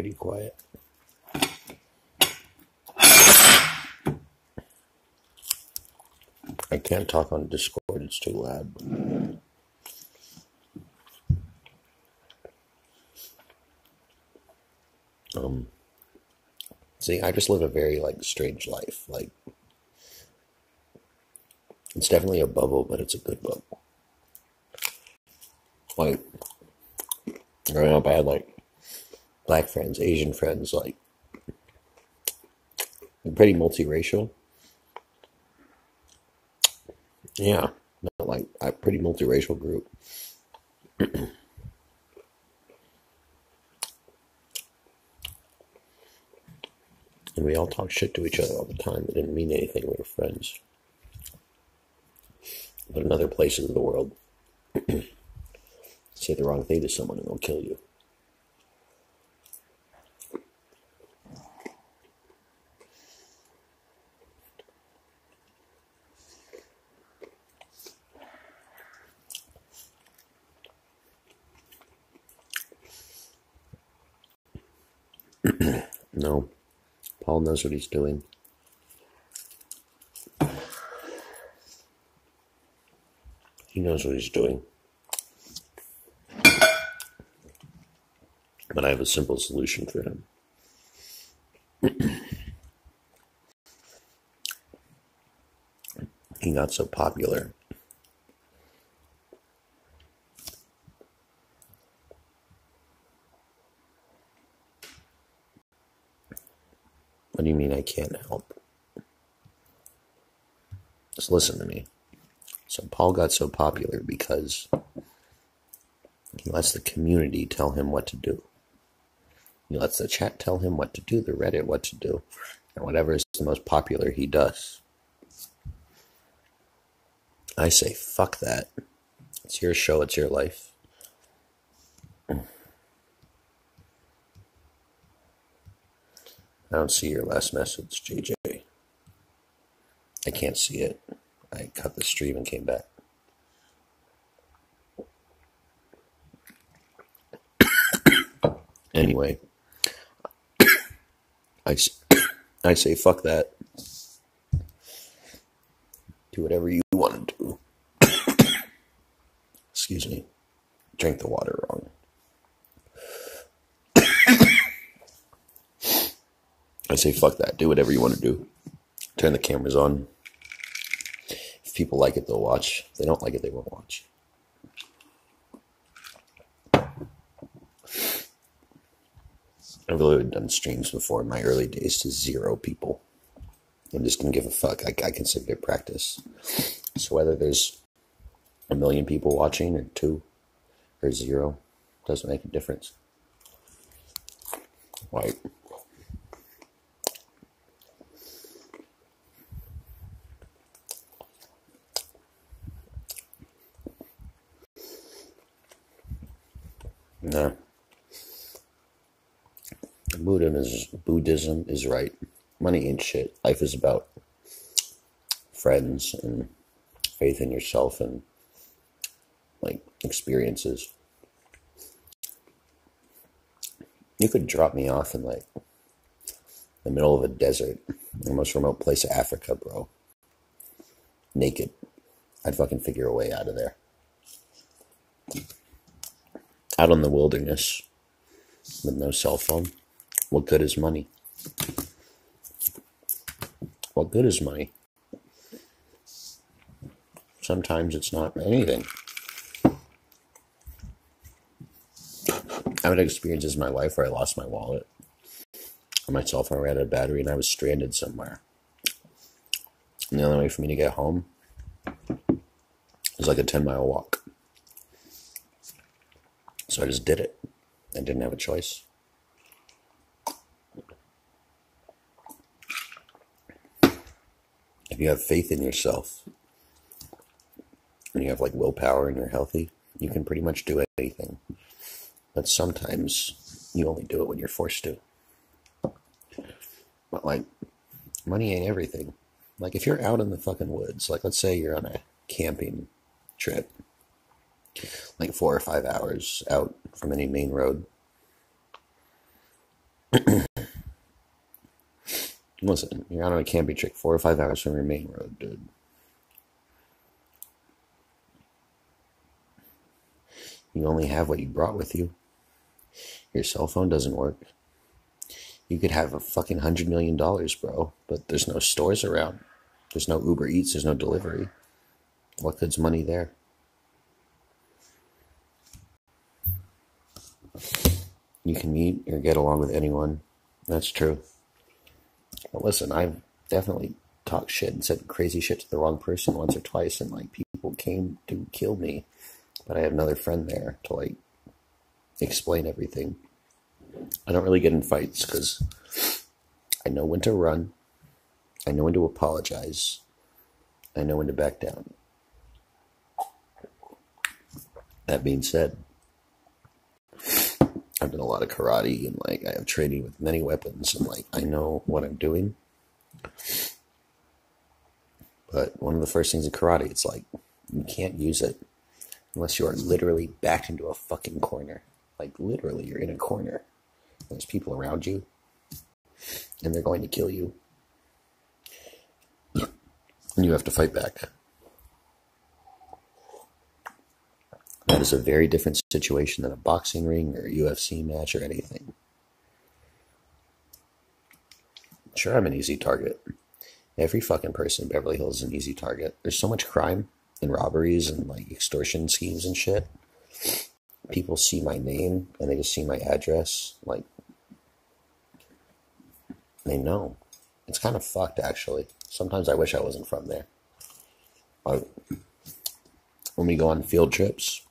pretty quiet. I can't talk on Discord, it's too loud. See, I just live a very, strange life. It's definitely a bubble, but it's a good bubble. Growing up, I had, black friends, Asian friends, pretty multiracial. Yeah, a pretty multiracial group. And we all talked shit to each other all the time. It didn't mean anything. We were friends. But in other places of the world, say the wrong thing to someone and they'll kill you. No, Paul knows what he's doing. He knows what he's doing. But I have a simple solution for him. He got so popular. What do you mean I can't help? Just listen to me. So Paul got so popular because he lets the community tell him what to do. He lets the chat tell him what to do, the Reddit what to do, and whatever is the most popular he does. I say, fuck that. It's your show, it's your life. I don't see your last message, JJ. I can't see it. I cut the stream and came back. Anyway, I say fuck that. Do whatever you want to do. Excuse me. Drink the water wrong. I say fuck that. Do whatever you want to do. Turn the cameras on. If people like it, they'll watch. If they don't like it, they won't watch. I've literally done streams before in my early days to 0 people. I just didn't give a fuck. I considered it practice. So whether there's 1 million people watching or 2 or 0, doesn't make a difference. No. Buddhism is right. Money ain't shit. Life is about friends and faith in yourself and experiences. You could drop me off in the middle of a desert, the most remote place of Africa, bro. Naked. I'd fucking figure a way out of there. Out in the wilderness with no cell phone. What good is money? What good is money? Sometimes it's not anything. I've had experiences in my life where I lost my wallet or my cell phone ran out of battery and I was stranded somewhere. And the only way for me to get home was a 10-mile walk. So I just did it. I didn't have a choice. If you have faith in yourself and you have willpower and you're healthy, you can pretty much do anything. But sometimes you only do it when you're forced to. But money ain't everything. If you're out in the fucking woods, let's say you're on a camping trip, 4 or 5 hours out from any main road, Listen, you're out on a camping trip 4 or 5 hours from your main road, dude. You only have what you brought with you. Your cell phone doesn't work. You could have a fucking $100 million, bro, but there's no stores around. There's no Uber Eats. There's no delivery. What good's money there? You can meet or get along with anyone. That's true. But listen, I've definitely talked shit and said crazy shit to the wrong person once or twice, and like people came to kill me. But I have another friend there to like explain everything. I don't really get in fights because I know when to run. I know when to apologize. I know when to back down. That being said, I've done a lot of karate and like I have training with many weapons and like I know what I'm doing. But one of the first things in karate, it's like you can't use it unless you are literally backed into a fucking corner. Like literally you're in a corner. There's people around you and they're going to kill you. And you have to fight back. That is a very different situation than a boxing ring or a UFC match or anything. Sure, I'm an easy target. Every fucking person in Beverly Hills is an easy target. There's so much crime and robberies and like extortion schemes and shit. People see my name and they just see my address. Like, they know. It's kind of fucked, actually. Sometimes I wish I wasn't from there. Like, when we go on field trips,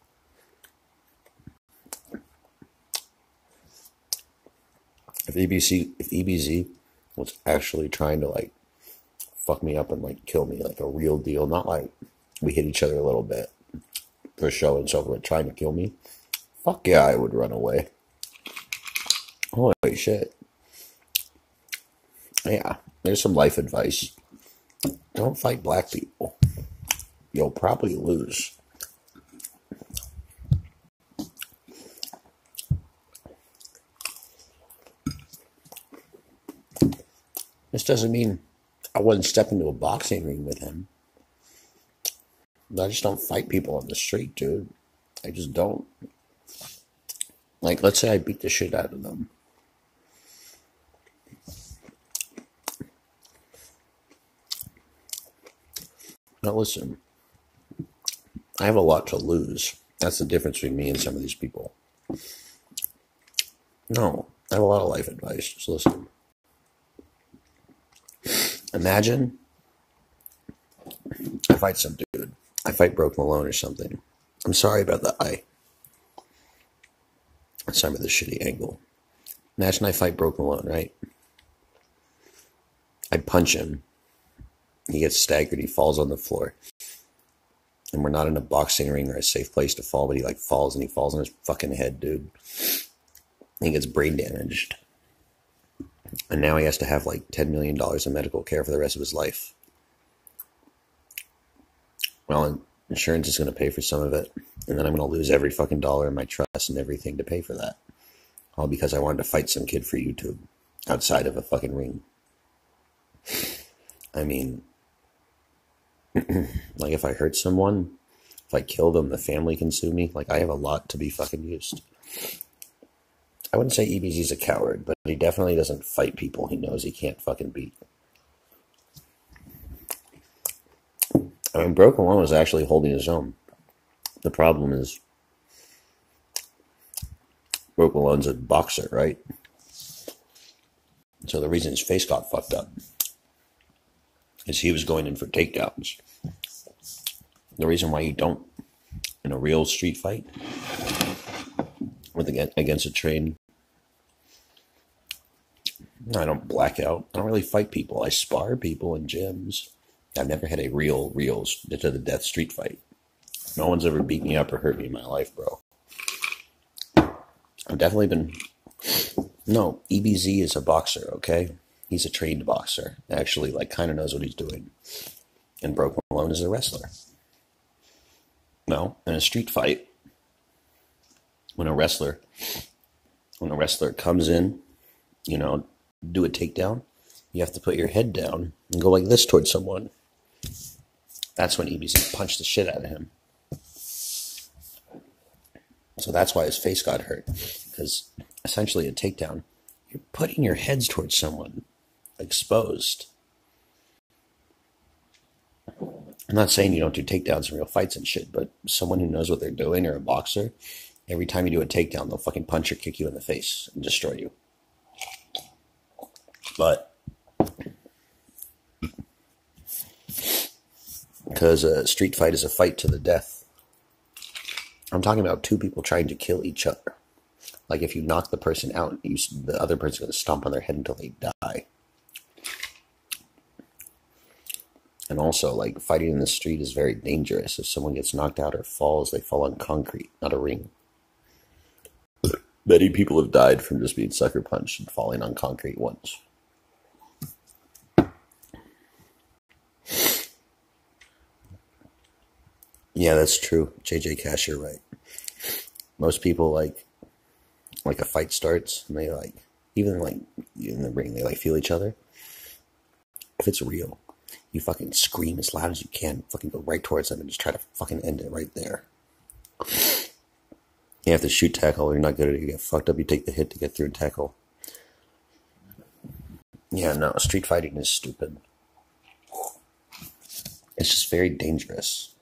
if EBZ was actually trying to like fuck me up and like kill me, like a real deal, not like we hit each other a little bit for show and so forth, trying to kill me, fuck yeah, I would run away. Holy shit. Yeah, there's some life advice. Don't fight black people. You'll probably lose. This doesn't mean I wouldn't step into a boxing ring with him. I just don't fight people on the street, dude. I just don't. Like, let's say I beat the shit out of them. Now listen, I have a lot to lose. That's the difference between me and some of these people. No, I have a lot of life advice. Just listen. Imagine I fight some dude. I fight Broke Malone or something. I'm sorry about the eye. Sorry about the shitty angle. Imagine I fight Broke Malone, right? I punch him. He gets staggered. He falls on the floor. And we're not in a boxing ring or a safe place to fall, but he like falls and he falls on his fucking head, dude. And he gets brain damaged. And now he has to have like $10 million in medical care for the rest of his life. Well, insurance is going to pay for some of it. And then I'm going to lose every fucking dollar in my trust and everything to pay for that. All because I wanted to fight some kid for YouTube outside of a fucking ring. I mean, like if I hurt someone, if I kill them, the family can sue me. Like I have a lot to be fucking used. I wouldn't say EBZ's a coward, but he definitely doesn't fight people he knows he can't fucking beat. I mean, Broke Malone was actually holding his own. The problem is, Broke Malone's a boxer, right? So the reason his face got fucked up is he was going in for takedowns. The reason why you don't, in a real street fight, against a train, I don't black out. I don't really fight people. I spar people in gyms. I've never had a real to the death street fight. No one's ever beat me up or hurt me in my life, bro. I've definitely been... No, EBZ is a boxer, okay? He's a trained boxer. Actually, like, kind of knows what he's doing. And Broke Malone is a wrestler. No, in a street fight, when a wrestler comes in do a takedown, you have to put your head down and go like this towards someone. That's when EB's going to punch the shit out of him. So that's why his face got hurt. Because essentially a takedown, you're putting your heads towards someone exposed. I'm not saying you don't do takedowns in real fights and shit, but someone who knows what they're doing, or a boxer, every time you do a takedown, they'll fucking punch or kick you in the face and destroy you. But because a street fight is a fight to the death. I'm talking about two people trying to kill each other. Like if you knock the person out, the other person's going to stomp on their head until they die. And also, like, fighting in the street is very dangerous. If someone gets knocked out or falls, they fall on concrete, not a ring. Many people have died from just being sucker punched and falling on concrete once. Yeah, that's true. JJ Cash, you're right. Most people, like a fight starts, and they, even in the ring, they, feel each other. If it's real, you fucking scream as loud as you can, fucking go right towards them and just try to fucking end it right there. You have to shoot tackle, you're not good at it, you get fucked up, you take the hit to get through tackle. Yeah, no, street fighting is stupid. It's just very dangerous.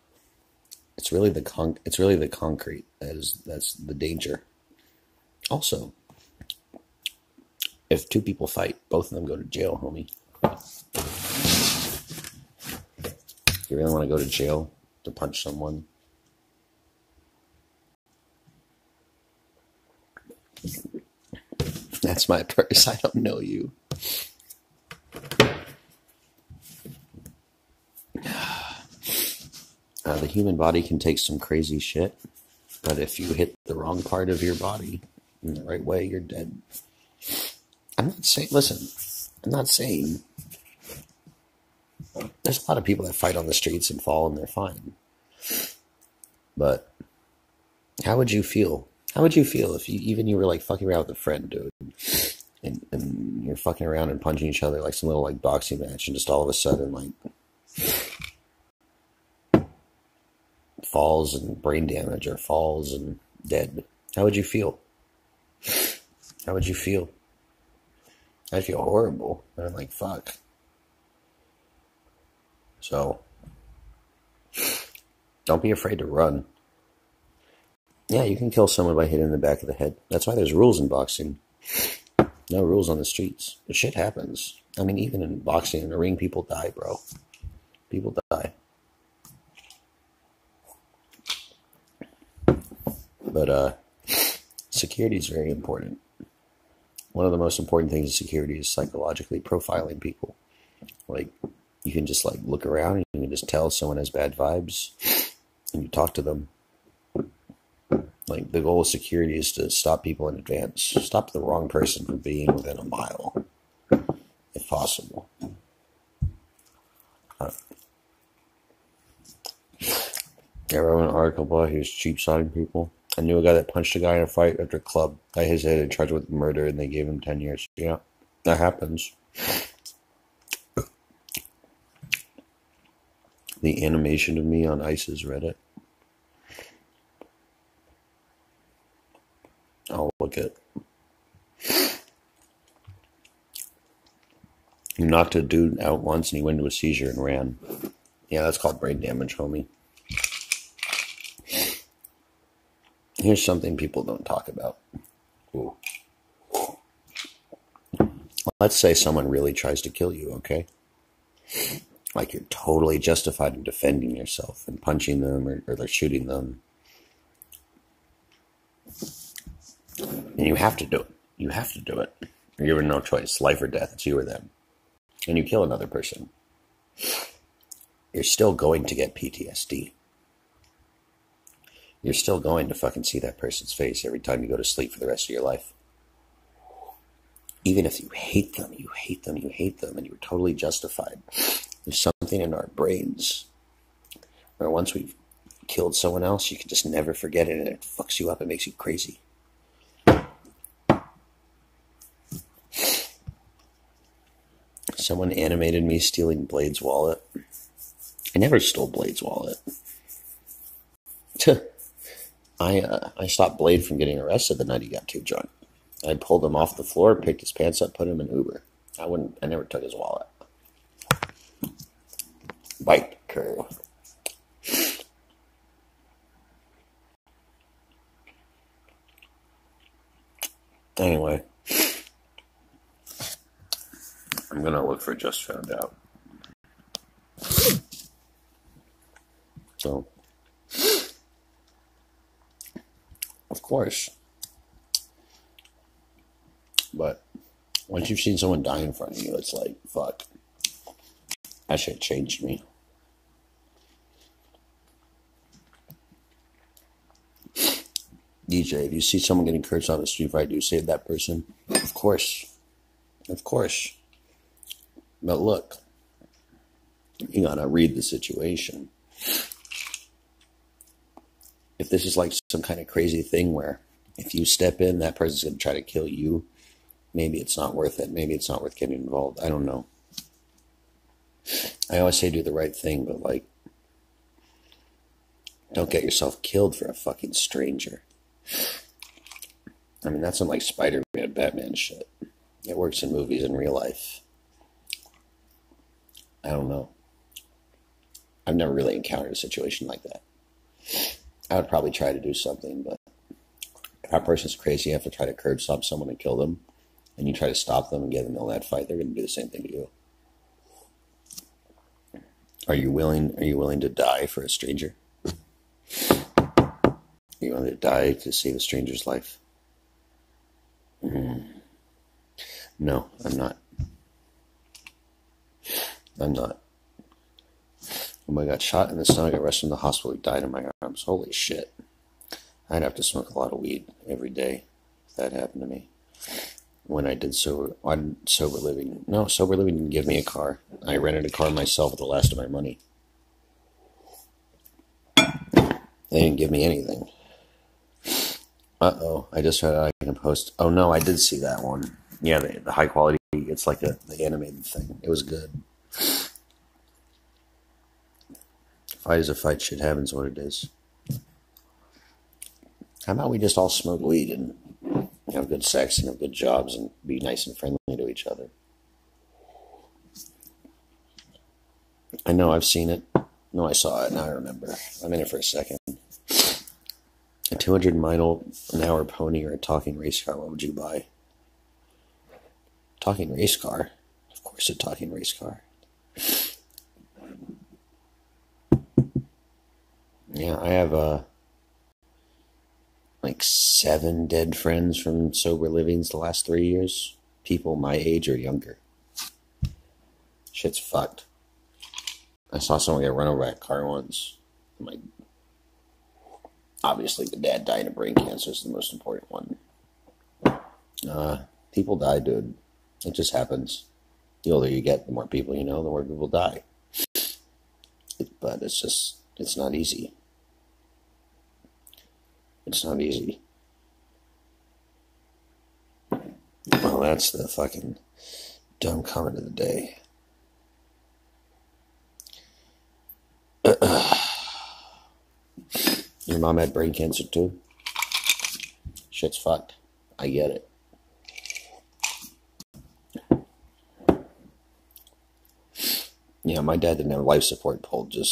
It's really the concrete that's the danger. Also, if two people fight, both of them go to jail, homie. You really want to go to jail to punch someone? That's my purse. I don't know you. The human body can take some crazy shit, but if you hit the wrong part of your body in the right way, you're dead. I'm not saying there's a lot of people that fight on the streets and fall and they're fine. But how would you feel? How would you feel if you were like fucking around with a friend, dude, and you're fucking around and punching each other like some little like boxing match, and just all of a sudden like falls and brain damage or falls and dead? How would you feel? How would you feel? I'd feel horrible. I'm like, fuck. So, don't be afraid to run. Yeah, you can kill someone by hitting the back of the head. That's why there's rules in boxing. No rules on the streets. But shit happens. I mean, even in boxing, in the ring, people die, bro. People die. But, security is very important. One of the most important things in security is psychologically profiling people. Like, you can just, like, look around and you can just tell someone has bad vibes and you talk to them. Like, the goal of security is to stop people in advance. Stop the wrong person from being within a mile, if possible. I wrote an article about he was cheap-shotting people. I knew a guy that punched a guy in a fight after a club. Guy his head and charged with murder, and they gave him 10 years. Yeah, that happens. The animation of me on ICE's Reddit. I'll look at. He knocked a dude out once, and he went into a seizure and ran. Yeah, that's called brain damage, homie. Here's something people don't talk about. Ooh. Let's say someone really tries to kill you, okay? Like you're totally justified in defending yourself and punching them or they're shooting them. And you have to do it. You have to do it. You have no choice. Life or death. It's you or them. And you kill another person. You're still going to get PTSD. You're still going to fucking see that person's face every time you go to sleep for the rest of your life. Even if you hate them, you hate them, you hate them, and you're totally justified. There's something in our brains where once we've killed someone else, you can just never forget it, and it fucks you up. It makes you crazy. Someone animated me stealing Blade's wallet. I never stole Blade's wallet. I stopped Blade from getting arrested the night he got too drunk. I pulled him off the floor, picked his pants up, put him in Uber. I never took his wallet. Bite curve. Anyway, I'm gonna look for Just Found Out. So, of course. But once you've seen someone die in front of you, it's like, fuck. That shit changed me. DJ, if you see someone getting cursed on the street fight, do you save that person? Of course. Of course. But look, you gotta read the situation. If this is like some kind of crazy thing where if you step in, that person's gonna try to kill you, maybe it's not worth it. Maybe it's not worth getting involved. I don't know. I always say do the right thing, but like, don't get yourself killed for a fucking stranger. I mean, that's some like Spider-Man, Batman shit. It works in movies and real life. I don't know. I've never really encountered a situation like that. I would probably try to do something, but if that person's crazy, you have to try to curb stomp someone and kill them, and you try to stop them and get them in that fight, they're going to do the same thing to you. Are you willing to die for a stranger? Are you willing to die to save a stranger's life? No, I'm not. I'm not. When I got shot in the stomach, I rushed in the hospital. He died in my arms. Holy shit. I'd have to smoke a lot of weed every day if that happened to me. When I did sober living. No, sober living didn't give me a car. I rented a car myself with the last of my money. They didn't give me anything. Uh-oh, I just read I can post. Oh no, I did see that one. Yeah, the high quality, it's like the animated thing. It was good. Fight is a fight, shit happens what it is. How about we just all smoke weed and have good sex and have good jobs and be nice and friendly to each other? I know, I've seen it. No, I saw it, now I remember. I'm in it for a second. A 200-mile-an-hour pony or a talking race car, what would you buy? Talking race car? Of course a talking race car. Yeah, I have like 7 dead friends from sober livings the last 3 years. People my age or younger. Shit's fucked. I saw someone get run over by a car once. Like, obviously the dad dying of brain cancer is the most important one. People die, dude. It just happens. The older you get, the more people you know, the more people die. But it's not easy. It's not easy. Well, that's the fucking dumb comment of the day. Your mom had brain cancer too? Shit's fucked. I get it. Yeah, my dad didn't have life support pulled. It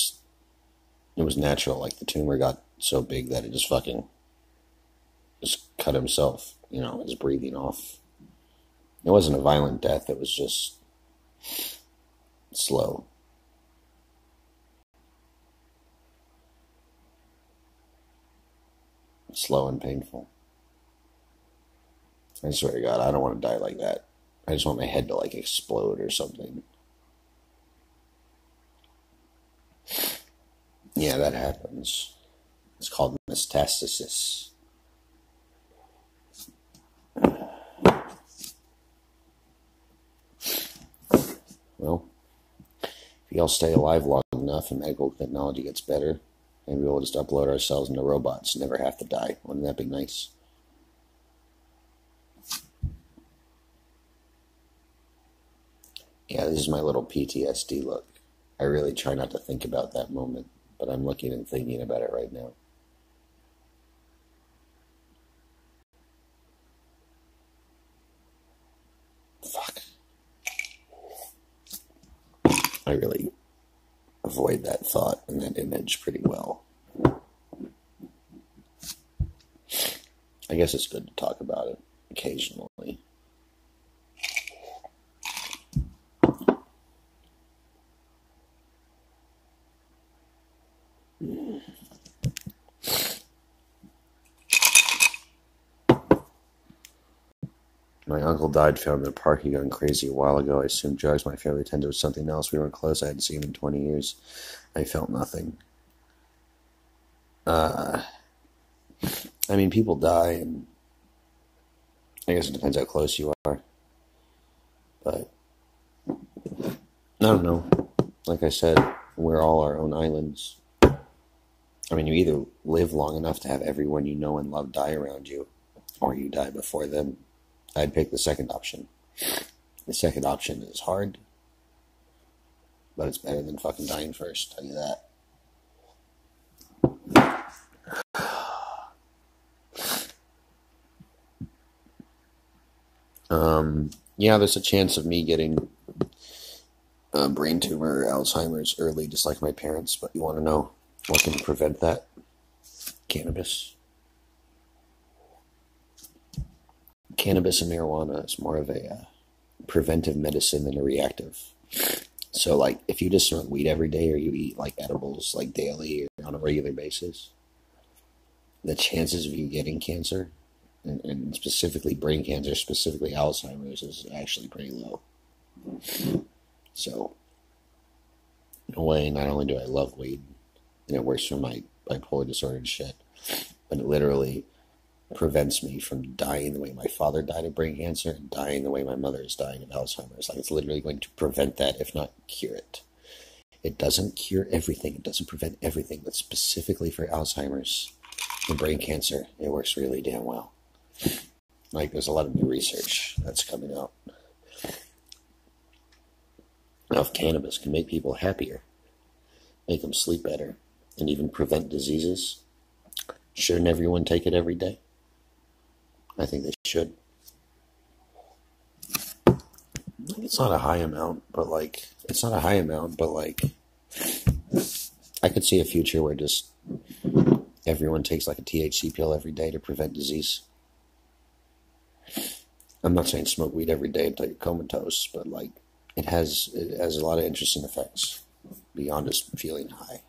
was natural. Like the tumor got so big that it just cut himself, his breathing off. It wasn't a violent death. It was just slow. Slow and painful. I swear to God, I don't want to die like that. I just want my head to explode or something. Yeah, that happens. It's called metastasis. Well, if we all stay alive long enough and medical technology gets better, maybe we'll just upload ourselves into robots and never have to die. Wouldn't that be nice? Yeah, this is my little PTSD look. I really try not to think about that moment, but I'm looking and thinking about it right now. Fuck. I really avoid that thought and that image pretty well. I guess it's good to talk about it occasionally. My uncle died found in a park. He gone crazy a while ago. I assumed drugs. My family tended to something else. We weren't close. I hadn't seen him in 20 years. I felt nothing. I mean, people die, and I guess it depends how close you are. But I don't know. Like I said, we're all our own islands. I mean, you either live long enough to have everyone you know and love die around you, or you die before them. I'd pick the second option. The second option is hard, but it's better than fucking dying first, I'll tell you that. Yeah, there's a chance of me getting a brain tumor, Alzheimer's early, just like my parents, but you want to know what can prevent that? Cannabis. Cannabis and marijuana is more of a preventive medicine than a reactive. So, like, if you just smoke weed every day or you eat, like, edibles, like, daily or on a regular basis, the chances of you getting cancer, and specifically brain cancer, specifically Alzheimer's, is actually pretty low. So, in a way, not only do I love weed, and it works for my bipolar disorder and shit, but it literally prevents me from dying the way my father died of brain cancer and dying the way my mother is dying of Alzheimer's. Like, it's literally going to prevent that, if not cure it. It doesn't cure everything. It doesn't prevent everything, but specifically for Alzheimer's and brain cancer, it works really damn well. Like, there's a lot of new research that's coming out. Now, if cannabis can make people happier, make them sleep better, and even prevent diseases, shouldn't everyone take it every day? I think they should. It's not a high amount, but like, I could see a future where just everyone takes like a THC pill every day to prevent disease. I'm not saying smoke weed every day until you're comatose, but like, it has a lot of interesting effects beyond just feeling high.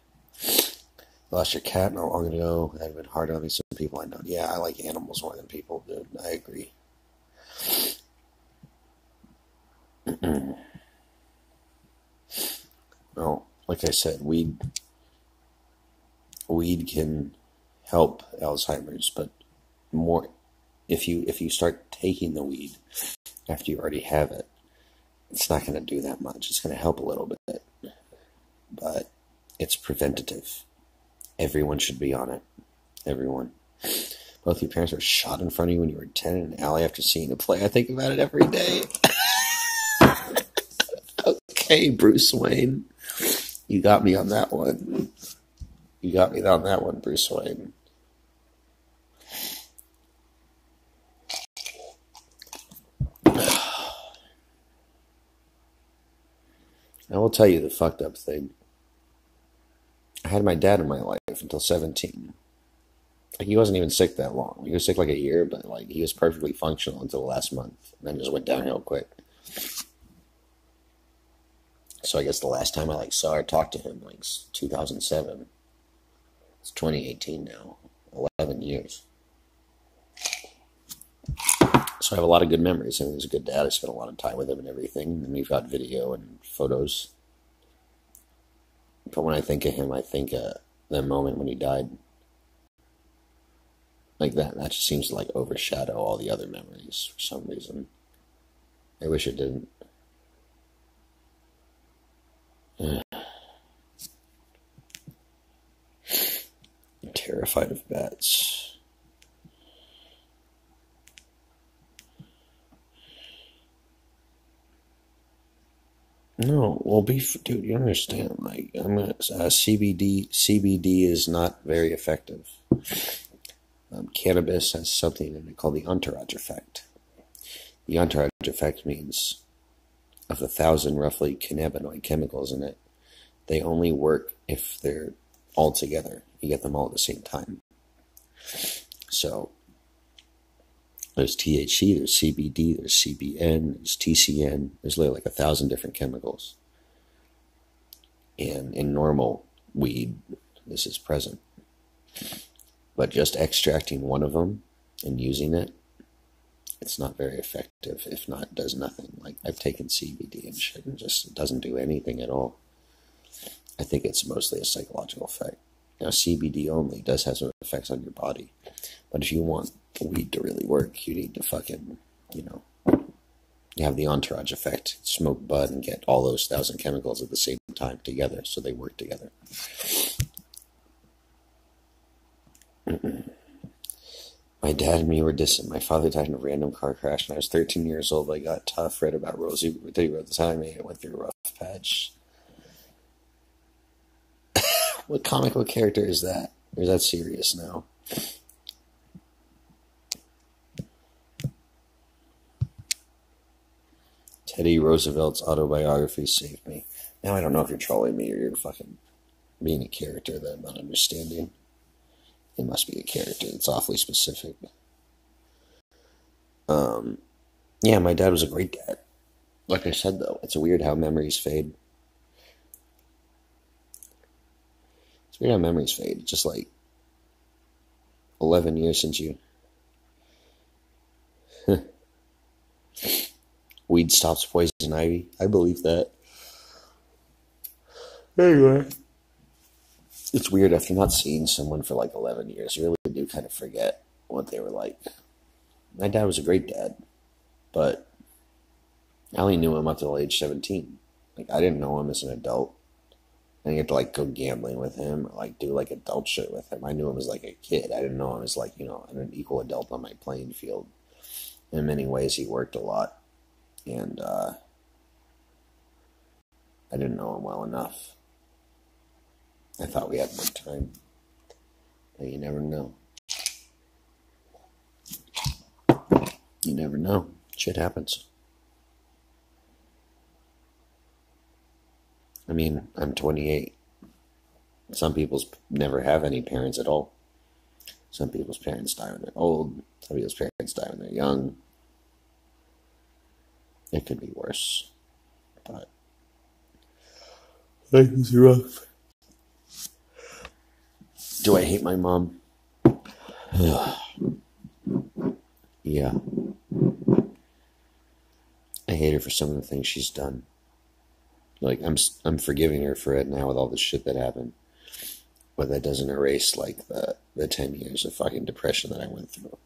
Lost your cat not long ago. That had been hard on me. Some people I know. Yeah, I like animals more than people, dude. I agree. Well, like I said, weed can help Alzheimer's, but more if you start taking the weed after you already have it, it's not going to do that much. It's going to help a little bit, but it's preventative. Everyone should be on it. Everyone. Both your parents were shot in front of you when you were 10 in an alley after seeing a play. I think about it every day. Okay, Bruce Wayne. You got me on that one. Bruce Wayne. I will tell you the fucked up thing. I had my dad in my life until 17. Like, he wasn't even sick that long. He was sick like a year, but like, he was perfectly functional until the last month. And then just went downhill quick. So I guess the last time I like saw or talked to him, like 2007. It's 2018 now. 11 years. So I have a lot of good memories. I mean, he's a good dad. I spent a lot of time with him and everything. And we've got video and photos. But when I think of him, I think the moment when he died. Like that just seems to like overshadow all the other memories for some reason. I wish it didn't. I'm terrified of bats. well, dude, you understand? Like, CBD is not very effective. Cannabis has something in it called the entourage effect. The entourage effect means of 1,000 roughly cannabinoid chemicals in it, they only work if they're all together. You get them all at the same time. So there's THC, there's CBD, there's CBN, there's TCN. There's literally like 1,000 different chemicals. And in normal weed, this is present. But just extracting one of them and using it, it's not very effective. If not, it does nothing. Like, I've taken CBD and shit and it doesn't do anything at all. I think it's mostly a psychological effect. Now, CBD only does have some effects on your body. But if you want weed to really work, you need to fucking, you have the entourage effect. Smoke bud and get all those 1,000 chemicals at the same time together so they work together. My dad and me were distant. My father died in a random car crash when I was 13 years old. I got tough, read about Rosie. They wrote the time I went through a rough patch. What comic book character is that? Or is that serious now? Teddy Roosevelt's autobiography saved me. Now I don't know if you're trolling me or you're fucking being a character that I'm not understanding. It must be a character. It's awfully specific. Yeah, my dad was a great dad. Like I said, though, it's weird how memories fade. It's weird how memories fade. It's just like 11 years since you... Weed stops poison ivy. I believe that. Anyway. It's weird after not seeing someone for like 11 years. You really do kind of forget what they were like. My dad was a great dad, but I only knew him up till age 17. Like, I didn't know him as an adult. I didn't get to like go gambling with him or like do like adult shit with him. I knew him as like a kid. I didn't know him as like, an equal adult on my playing field. In many ways, he worked a lot. And I didn't know him well enough. I thought we had more time. But you never know. You never know. Shit happens. I mean, I'm 28. Some people never have any parents at all. Some people's parents die when they're old. Some people's parents die when they're young. It could be worse. But life is rough. Do I hate my mom? Yeah. I hate her for some of the things she's done. Like, I'm forgiving her for it now with all the shit that happened. But that doesn't erase, like, the 10 years of fucking depression that I went through.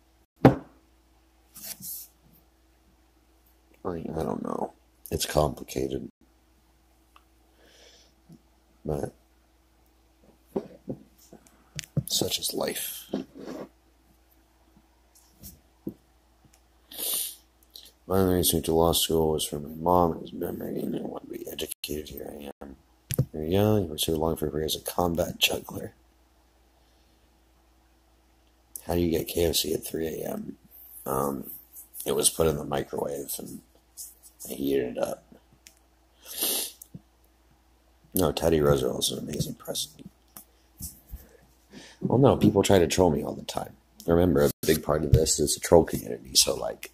Like, I don't know. It's complicated. But such is life. My reason to law school was for my mom and his memory, and I want to be educated. Here I am. You're young, you were so long for a career as a combat juggler. How do you get KFC at 3 a.m.? It was put in the microwave and I heated it up. No, Teddy Roosevelt is an amazing president. Well, no, people try to troll me all the time. Remember, a big part of this is a troll community, so, like,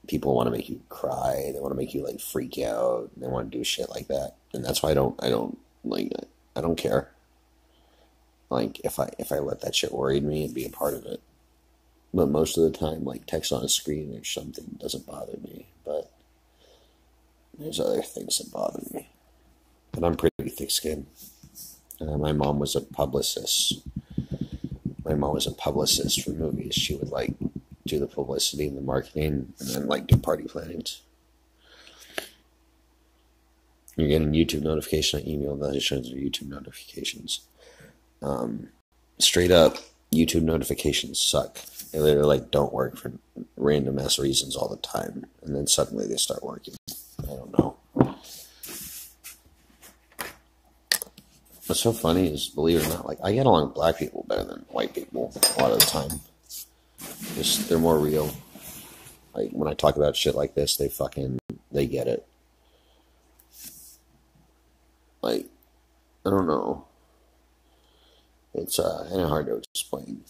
people want to make you cry, they want to make you, like, freak out, they want to do shit like that, and that's why I don't care. Like, if I let that shit worry me and be a part of it. But most of the time, like, text on a screen or something doesn't bother me, but there's other things that bother me. But I'm pretty thick-skinned. My mom was a publicist. My mom was a publicist for movies. She would, like, do the publicity and the marketing and then, like, do party plannings. You're getting YouTube notification on email notifications or YouTube notifications. Straight up, YouTube notifications suck. They literally, like, don't work for random ass reasons all the time. And then suddenly they start working. I don't know. What's so funny is, believe it or not, like, I get along with black people better than white people a lot of the time. Just, they're more real. Like, when I talk about shit like this, they get it. Like, I don't know. It's kind of hard to explain.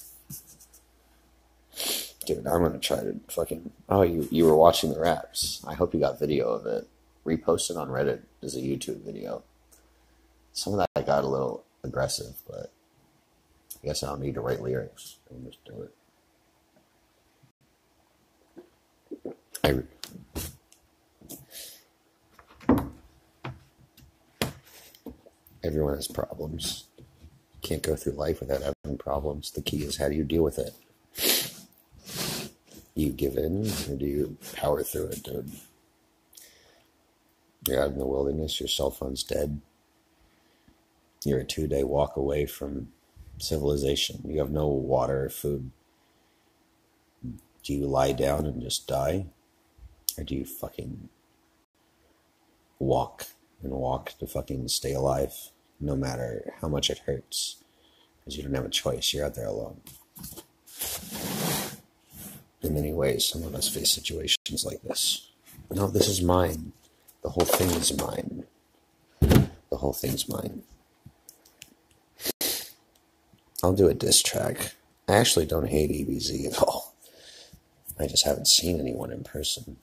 Dude, I'm gonna try to fucking... Oh, you were watching the raps. I hope you got video of it. Repost it on Reddit as a YouTube video. Some of that got a little aggressive, but I guess I don't need to write lyrics. I can just do it. Everyone has problems. You can't go through life without having problems. The key is, how do you deal with it? Do you give in, or do you power through it, dude? You're out in the wilderness, your cell phone's dead. You're a 2-day walk away from civilization. You have no water or food. Do you lie down and just die? Or do you fucking walk to fucking stay alive, no matter how much it hurts? Because you don't have a choice. You're out there alone. In many ways, some of us face situations like this. No, this is mine. The whole thing is mine. The whole thing's mine. I'll do a diss track. I actually don't hate EBZ at all. I just haven't seen anyone in person.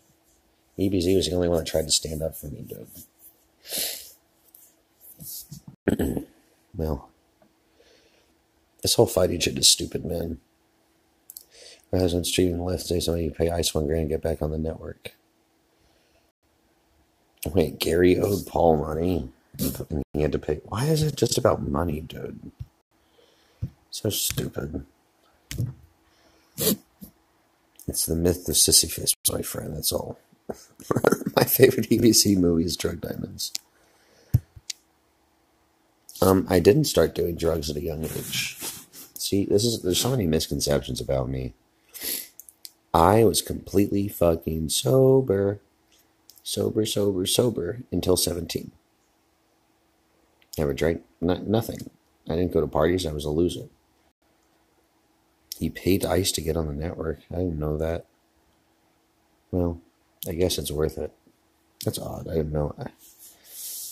EBZ was the only one that tried to stand up for me, dude. Well, this whole fighting shit is stupid, man. Rather than streaming left, say somebody pay ICE $1,000 and get back on the network. Wait, Gary owed Paul money, and he had to pay. Why is it just about money, dude? So stupid. It's the myth of Sisyphus, my friend, that's all. My favorite EBC movie is Drug Diamonds. I didn't start doing drugs at a young age. See, there's so many misconceptions about me. I was completely fucking sober until 17. Never drank, nothing. I didn't go to parties, I was a loser. He paid ICE to get on the network. I didn't know that. Well, I guess it's worth it. That's odd. I didn't know.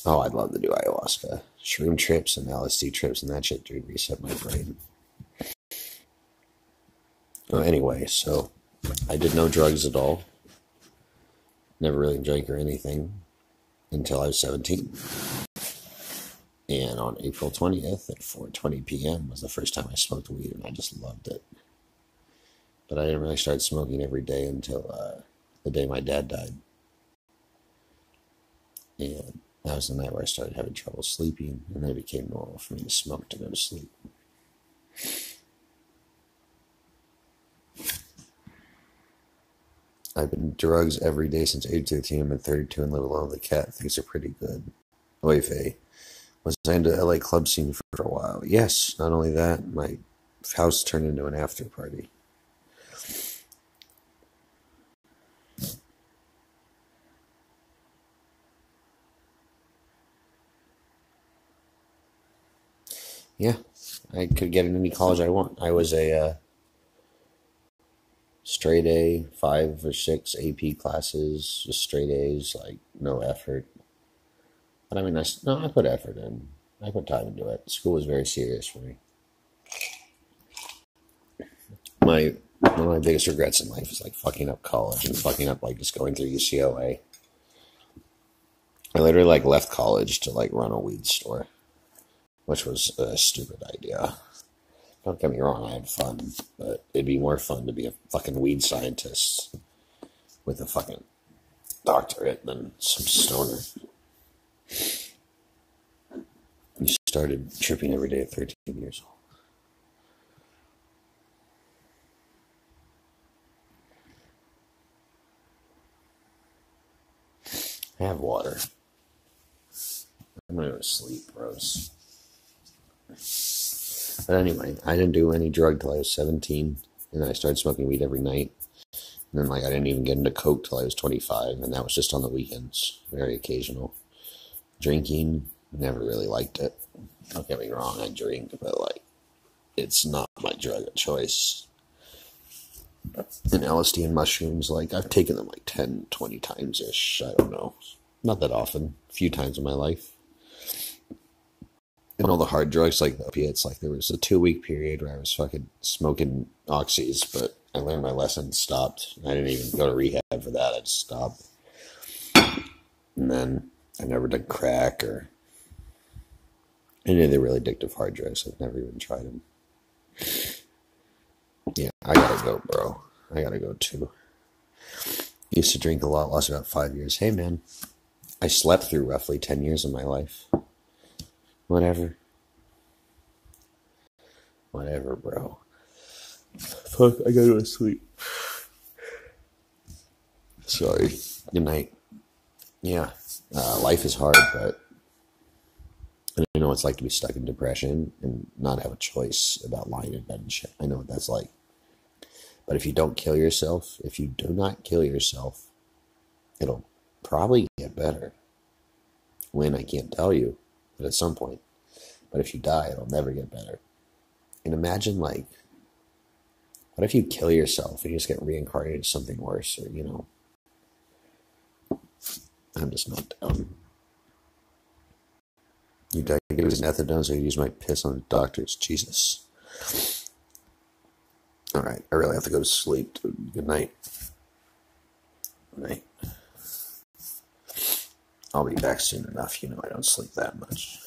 Oh, I'd love to do ayahuasca. Shroom trips and LSD trips and that shit, dude, reset my brain. Well, anyway, so I did no drugs at all. Never really drank or anything until I was 17. And on April 20th at 4:20 p.m. was the first time I smoked weed, and I just loved it. But I didn't really start smoking every day until the day my dad died. And that was the night where I started having trouble sleeping, and then it became normal for me to smoke to go to sleep. I've been drugs every day since age 13. I'm at 32 and live alone with a cat. Things are pretty good. Oy vey. Was I into LA club scene for a while? Yes, not only that, my house turned into an after party. Yeah, I could get in any college I want. I was a straight A, 5 or 6 AP classes, just straight A's, like no effort. But I mean, I put effort in. I put time into it. School was very serious for me. One of my biggest regrets in life is like fucking up college and fucking up like just going through UCLA. I literally like left college to like run a weed store, which was a stupid idea. Don't get me wrong, I had fun, but it'd be more fun to be a fucking weed scientist with a fucking doctorate than some stoner. You started tripping every day at 13 years old. I have water. I'm gonna go to sleep, bros. But anyway, I didn't do any drug till I was 17, and then I started smoking weed every night. And then, like, I didn't even get into coke till I was 25, and that was just on the weekends, very occasional. Drinking, never really liked it. Don't get me wrong, I drink, but like, it's not my drug of choice. And LSD and mushrooms, like, I've taken them like 10, 20 times-ish. I don't know. Not that often. A few times in my life. And all the hard drugs, like the opiates, like, there was a 2-week period where I was fucking smoking oxys, but I learned my lesson, stopped. I didn't even go to rehab for that. I just stopped. And then I never done crack or any of the really addictive hard drugs. I've never even tried them. Yeah, I gotta go, bro. I gotta go too. Used to drink a lot, lost about 5 years. Hey, man, I slept through roughly 10 years of my life. Whatever. Whatever, bro. Fuck, I gotta go to sleep. Sorry. Good night. Yeah, life is hard, but I know what it's like to be stuck in depression and not have a choice about lying in bed and shit. I know what that's like. But if you don't kill yourself, if you do not kill yourself, it'll probably get better. When, I can't tell you, but at some point. But if you die, it'll never get better. And imagine, like, what if you kill yourself and you just get reincarnated as something worse, or, you know. I'm just not down. You diagnose methadone, so you use my piss on doctors. Jesus. Alright, I really have to go to sleep. Good night. Good night. I'll be back soon enough. You know I don't sleep that much.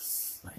Bye.